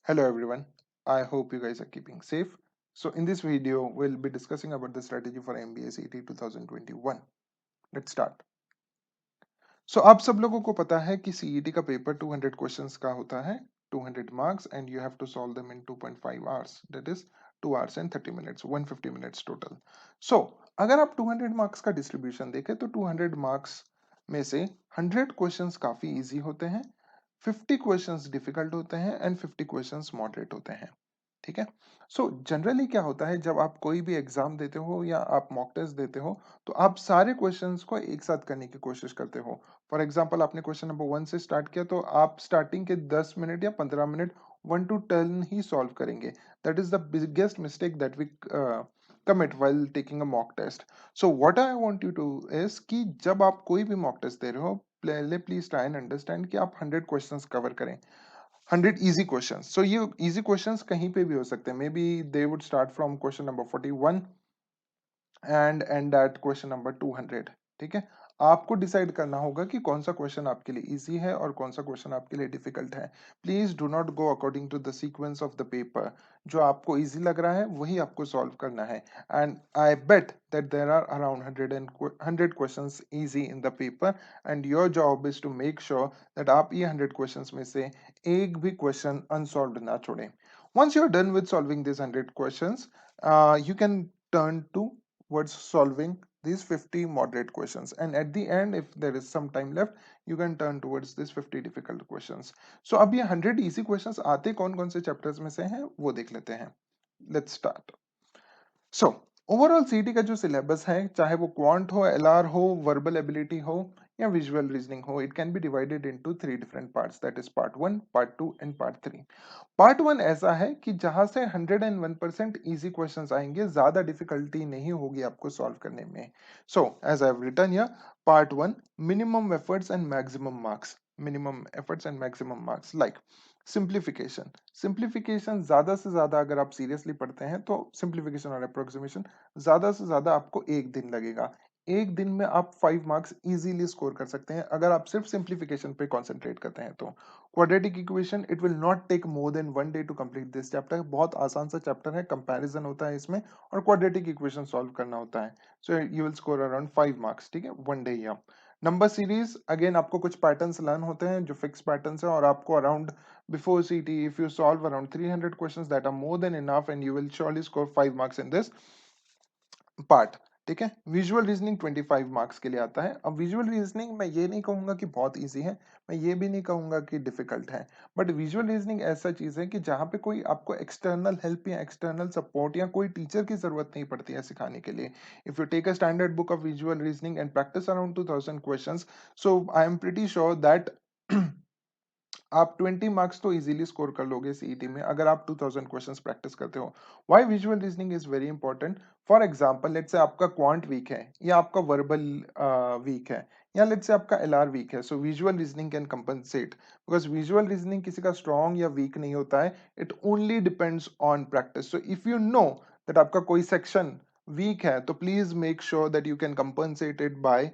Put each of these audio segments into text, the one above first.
Hello everyone, I hope you guys are keeping safe. So in this video, we'll be discussing about the strategy for MBA CET 2021. Let's start. So आप सब लोगों को पता है कि CET का paper 200 questions का होता है, 200 marks and you have to solve them in 2.5 hours. That is 2 hours and 30 minutes, 150 minutes total. So अगर आप 200 marks का डिस्ट्रीब्यूशन देखें तो 200 marks में से 100 क्वेश्चंस काफी इजी होते हैं, 50 क्वेश्चंस डिफिकल्ट होते हैं एंड 50 क्वेश्चंस मॉडरेट होते हैं। ठीक है। सो जनरली क्या होता है जब आप कोई भी एग्जाम देते हो या आप मॉक टेस्ट देते हो तो आप सारे क्वेश्चंस को एक साथ करने की कोशिश करते हो। फॉर एग्जांपल आपने क्वेश्चन नंबर 1 से स्टार्ट किया तो आप स्टार्टिंग के 10 मिनट या 15 मिनट 1 to 10 ही सॉल्व करेंगे। That is the biggest mistake that we commit while taking a mock test. So what I want you to is कि जब आप कोई भी मॉक टेस्ट दे रहे हो पहले प्लीज ट्राई एंड अंडरस्टैंड कि आप 100 क्वेश्चंस कवर करें। 100 easy questions. So ये easy questions कहीं पे भी हो सकते हैं. Maybe they would start from question number 41 and end at question number 200। ठीक है। आपको डिसाइड करना होगा कि कौन सा क्वेश्चन आपके लिए इजी है और कौन सा क्वेश्चन आपके लिए डिफिकल्ट है। Please do not go according to the sequence of the paper. जो आपको इजी लग रहा है वही आपको सॉल्व करना है। And I bet that there are around 100 questions easy in the paper and your job is to make sure that आप ये 100 क्वेश्चंस में से एक भी क्वेश्चन अनसॉल्व्ड ना छोड़ें। once you're done with solving these 100 questions, you can turn towards solving these 50 moderate questions, and at the end if there is some time left you can turn towards these 50 difficult questions. So अब ये 100 easy questions आते कौन कौन से chapters में से हैं वो देख लेते हैं। Let's start. सो ओवरऑल सीटी का जो सिलेबस है चाहे वो क्वांट हो, एलआर हो, वर्बल एबिलिटी हो या विजुअल रीजनिंग हो, it can be divided into 3 different parts, that is part 1, part 2 and part 3। Part 1 ऐसा है कि जहां से 101% इजी क्वेश्चंस आएंगे, ज्यादा डिफिकल्टी नहीं होगी आपको सॉल्व करने में। So as I have written here, part 1, minimum efforts and maximum marks. Minimum efforts and maximum marks like simplification. Simplification ज्यादा से ज्यादा अगर आप सीरियसली पढ़ते हैं तो सिंप्लीफिकेशन और अप्रोक्सीमेशन ज्यादा से ज्यादा आपको एक दिन लगेगा। एक दिन में आप 5 मार्क्स इजीली स्कोर कर सकते हैं अगर आप सिर्फ सिंप्लीफिकेशन पे कंसंट्रेट करते हैं तो। Quadratic equation, it will not take more than 1 day to complete this chapter. बहुत आसान सा चैप्टर है, कंपैरिजन होता है इसमें और क्वाड्रेटिक इक्वेशन सॉल्व करना होता है। So you will score around 5 marks. ठीक है, 1 डे या नंबर सीरीज, अगेन आपको कुछ पैटर्न्स लर्न होते हैं जो फिक्स पैटर्न्स है और आपको around before CT, if you solve around 300 questions, that are more than enough, and you will surely score 5 marks in this part. ठीक है। विजुअल रीजनिंग 25 मार्क्स के लिए आता है। अब विजुअल रीजनिंग मैं ये नहीं कहूंगा कि बहुत इजी है, मैं ये भी नहीं कहूंगा कि डिफिकल्ट है, बट विजुअल रीजनिंग ऐसा चीज है कि जहां पे कोई आपको एक्सटर्नल हेल्प या एक्सटर्नल सपोर्ट या कोई टीचर की जरूरत नहीं पड़ती है सिखाने के लिए। If you take a standard book of visual reasoning and practice around 2000 questions, so I am pretty sure that आप 20 मार्क्स तो इजीली स्कोर कर लोगे सीईटी में अगर आप 2000 क्वेश्चंस प्रैक्टिस करते हो। Why visual reasoning is very important? For example let's say आपका क्वांट वीक है या आपका वर्बल वीक है या लेट्स से आपका एलआर वीक है, so visual reasoning can compensate, because visual reasoning किसी का स्ट्रॉन्ग या वीक नहीं होता है, it only depends on practice. So if you know that आपका कोई सेक्शन वीक है तो please make sure that you can compensate it by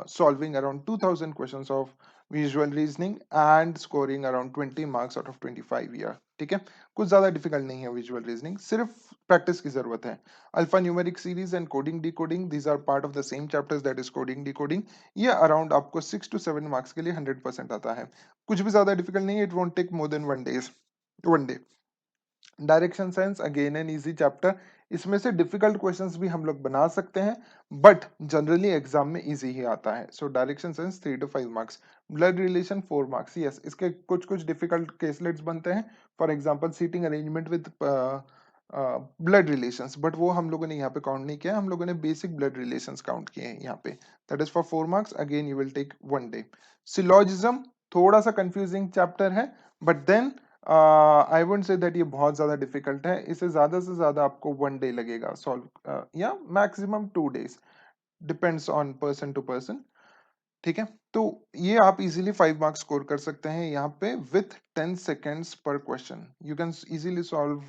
solving around 2000 questions of visual reasoning and scoring around 20 marks out of 25 year. ठीक है, कुछ ज्यादा difficult नहीं है विजुअल रीजनिंग, सिर्फ प्रैक्टिस की जरूरत है। Alpha numeric series and coding decoding, these are part of the same chapters, that is coding decoding. ये अराउंड आपको 6 to 7 मार्क्स के लिए 100% आता है, कुछ भी ज्यादा डिफिकल्ट नहीं है। It won't take more than 1 day. Direction sense, again an easy chapter. इसमें से डिफिकल्ट क्वेश्चंस भी हम लोग बना सकते हैं बट जनरली एग्जाम में इजी ही आता है। So direction sense 3 to 5 marks. Blood relation 4 marks. Yes, इसके कुछ कुछ डिफिकल्ट केसलेट्स बनते हैं, for example seating arrangement with blood relations, but वो हम लोगों ने यहाँ पे काउंट नहीं किया, हम लोगों ने बेसिक ब्लड रिलेशंस काउंट किए हैं यहाँ पे। That is for 4 marks, again you will take 1 day. Syllogism थोड़ा सा कंफ्यूजिंग चैप्टर है but then I wouldn't say that ये बहुत ज्यादा डिफिकल्ट है, इसे ज्यादा से ज्यादा आपको 1 डे लगेगा सॉल्व या maximum 2 days, depends on person to person. ठीक है, तो ये आप इजीली 5 मार्क्स स्कोर कर सकते हैं यहाँ पे विथ 10 seconds पर question. You can easily solve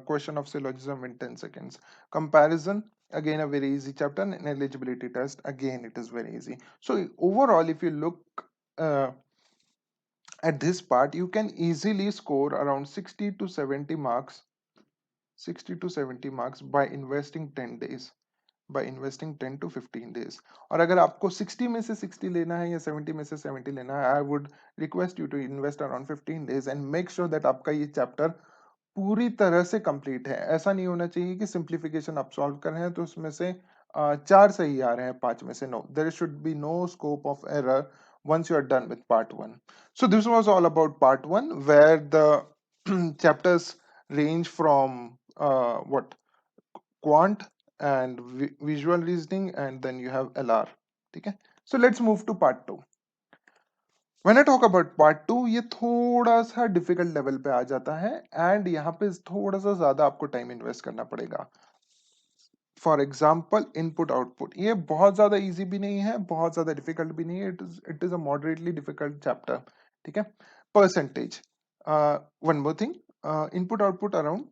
question of syllogism in 10 seconds। Comparison, again a very easy chapter, and eligibility test, again it is very easy. So overall if you look uh, at this part you can easily score around 60 to 70 marks by investing 10 days, by investing 10 to 15 days. और अगर आपको 60 में से 60 लेना है या 70 में से 70 लेना है, I would request you to invest around 15 days and make sure that आपका ये चैप्टर पूरी तरह से कंप्लीट है। ऐसा नहीं होना चाहिए कि सिंप्लीफिकेशन आप सॉल्व कर रहे हैं तो उसमें से 4 सही आ रहे हैं, 5 में से। No, there should be no scope of error once you are done with part 1. So this was all about part 1, where the chapters range from what quant and visual reasoning, and then you have LR. ठीक है, so let's move to part 2. When I talk about part 2, ये थोड़ा सा difficult level पे आ जाता है and यहाँ पे थोड़ा सा ज्यादा आपको टाइम इन्वेस्ट करना पड़ेगा। फॉर एग्जाम्पल इनपुट आउटपुट, ये बहुत ज्यादा इजी भी नहीं है, बहुत ज्यादा डिफिकल्ट भी नहीं है, it is a moderately difficult chapter. ठीक है, percentage, one more thing, input output around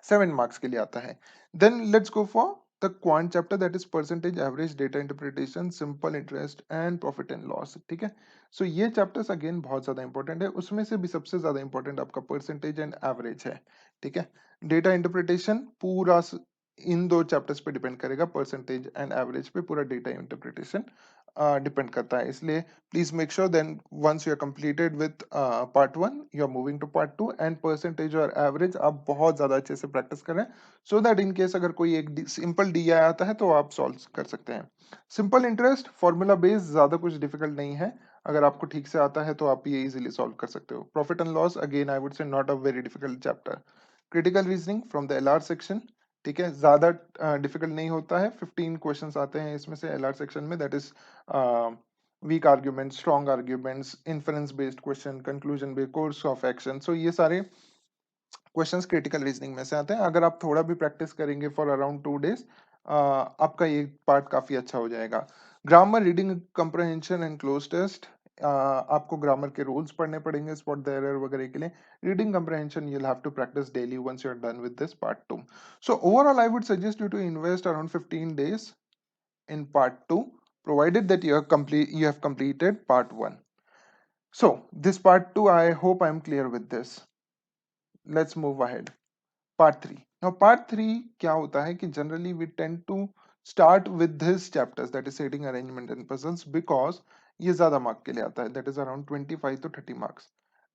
7 marks के लिए आता है। Then let's go for the quant chapter, that is percentage, average, data interpretation, simple interest and profit and loss. ठीक है, सो ये chapters again बहुत ज्यादा इंपॉर्टेंट है, उसमें से भी सबसे ज्यादा इंपॉर्टेंट आपका परसेंटेज एंड एवरेज है। ठीक है, डेटा इंटरप्रिटेशन पूरा इन दो चैप्टर्स पे डिपेंड करेगा, परसेंटेज एंड एवरेज पे पूरा डेटा इंटरप्रिटेशन डिपेंड करता है। इसलिए please make sure then once you are completed with part 1 you are moving to part 2, and percentage और एवरेज आप बहुत ज्यादा अच्छे से प्रैक्टिस करें, सो दैट इन केस अगर कोई एक सिंपल डी आता है तो आप सॉल्व कर सकते हैं। सिंपल इंटरेस्ट फॉर्मूला बेस्ड, ज्यादा कुछ डिफिकल्ट नहीं है, अगर आपको ठीक से आता है तो आप ये इजीली सॉल्व कर सकते हो। Profit and loss again I would say not a very difficult chapter. Critical reasoning from the LR section, ठीक है, ज्यादा डिफिकल्ट नहीं होता है, 15 क्वेश्चंस आते हैं इसमें से एलआर सेक्शन में, that is weak argument, strong arguments, inference based question, conclusion based, course of action. So ये सारे क्वेश्चंस क्रिटिकल रीजनिंग में से आते हैं। अगर आप थोड़ा भी प्रैक्टिस करेंगे फॉर अराउंड 2 days, आपका ये पार्ट काफी अच्छा हो जाएगा। Grammar, reading comprehension and cloze test, आपको ग्रामर के रूल्स पढ़ने पड़ेंगे स्पॉट द एरर वगैरह के लिए। Reading comprehension you will have to practice daily once you are done with this part 2। So overall I would suggest you to invest around 15 days in part 2, provided that you have completed part 1. So this part 2, I hope I am clear with this. Let's move ahead. Part 3. Now part 3 क्या होता है कि generally we tend to start with this chapters, that is setting, arrangement and puzzles, because ये ज्यादा mark के लिए आता है, that is around 25 to 30 marks.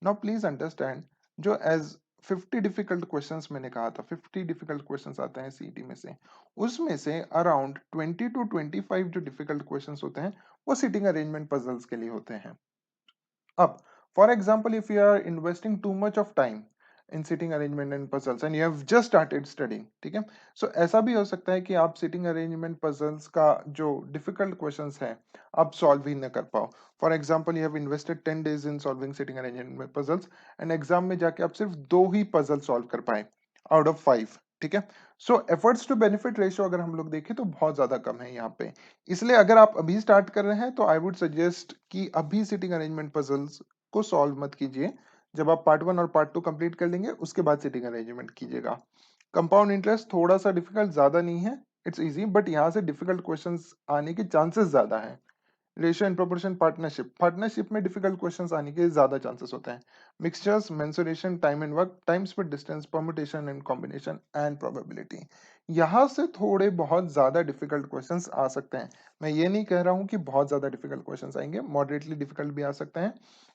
Now please understand, जो as 50 डिफिकल्ट क्वेश्चंस मैंने कहा था, 50 डिफिकल्ट क्वेश्चंस आते हैं सीईटी में से, उसमें से अराउंड 20 to 25 जो डिफिकल्ट क्वेश्चंस होते हैं वो सिटिंग अरेंजमेंट पजल्स के लिए होते हैं। अब for example if you are investing too much of time in sitting arrangement and puzzles and you have just started studying, ठीक है, सो ऐसा भी हो सकता है कि आप सिटिंग अरेंजमेंट पजल्स का जो डिफिकल्ट क्वेश्चंस है आप सॉल्व ही न कर पाओ। For example you have invested 10 days in solving sitting arrangement puzzles and exam में जाके आप सिर्फ 2 ही पजल सॉल्व कर पाए आउट ऑफ 5। ठीक है, सो एफर्ट्स टू बेनिफिट रेशियो अगर हम लोग देखें तो बहुत ज्यादा कम है यहाँ पे। इसलिए अगर आप अभी स्टार्ट कर रहे हैं तो आई वुड सजेस्ट कि अभी सिटिंग अरेंजमेंट पजल्स को सॉल्व मत कीजिए, जब आप पार्ट 1 और पार्ट 2 कंप्लीट कर लेंगे उसके बाद सिटिंग अरेंजमेंट कीजिएगा। कंपाउंड इंटरेस्ट थोड़ा सा डिफिकल्ट, ज्यादा नहीं है, इट्स इजी, बट यहाँ से डिफिकल्ट क्वेश्चंस आने के चांसेस ज्यादा है। Ratio and proportion, partnership, partnership में डिफिकल्ट क्वेश्चंस आने के ज्यादा चांसेस होते हैं। Mixtures, mensuration, time and work, time speed distance, permutation and combination and probability, यहाँ से थोड़े बहुत ज्यादा डिफिकल्ट क्वेश्चंस आ सकते हैं। मैं ये नहीं कह रहा हूं कि बहुत ज्यादा डिफिकल्ट क्वेश्चंस आएंगे, मॉडरेटली डिफिकल्ट भी आ सकते हैं,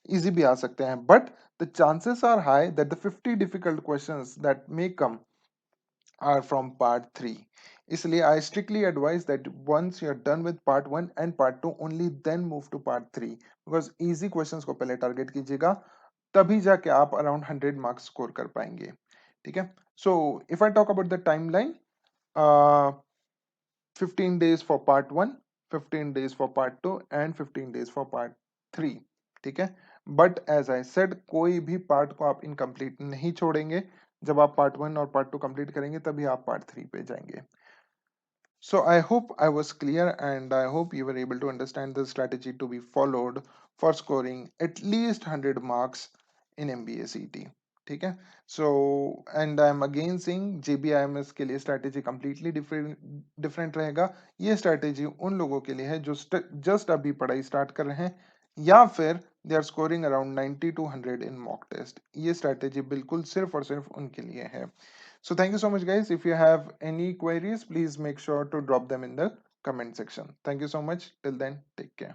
इजी भी आ सकते हैं, but the chances are high that the 50 difficult questions that may come are from part 3. इसलिए I strictly advise that once you are done with part 1 and part 2 only then move to part 3, because easy questions को पहले target कीजिएगा, तभी जाके आप around 100 marks score कर पाएंगे। ठीक है, so if I talk about the timeline, uh, 15 days for part 1, 15 days for part 2 and 15 days for part 3। ठीक है, बट एज आई सेड कोई भी पार्ट को आप इनकम्प्लीट नहीं छोड़ेंगे, जब आप पार्ट 1 और पार्ट 2 कंप्लीट करेंगे तभी आप पार्ट 3 पे जाएंगे। So I hope I was clear and I hope you were able to understand the strategy to be followed for scoring at least 100 marks in MBA CET। ठीक है, so and I'm again saying JBIMS के लिए strategy completely different रहेगा। ये strategy उन लोगों के लिए है जो जस्ट अभी पढ़ाई स्टार्ट कर रहे हैं या फिर they are scoring around 90 to 100 in mock test. ये स्ट्रैटेजी बिल्कुल सिर्फ और सिर्फ उनके लिए है। So thank you so much guys. If you have any queries please make sure to drop them in the comment section. Thank you so much. Till then, take care.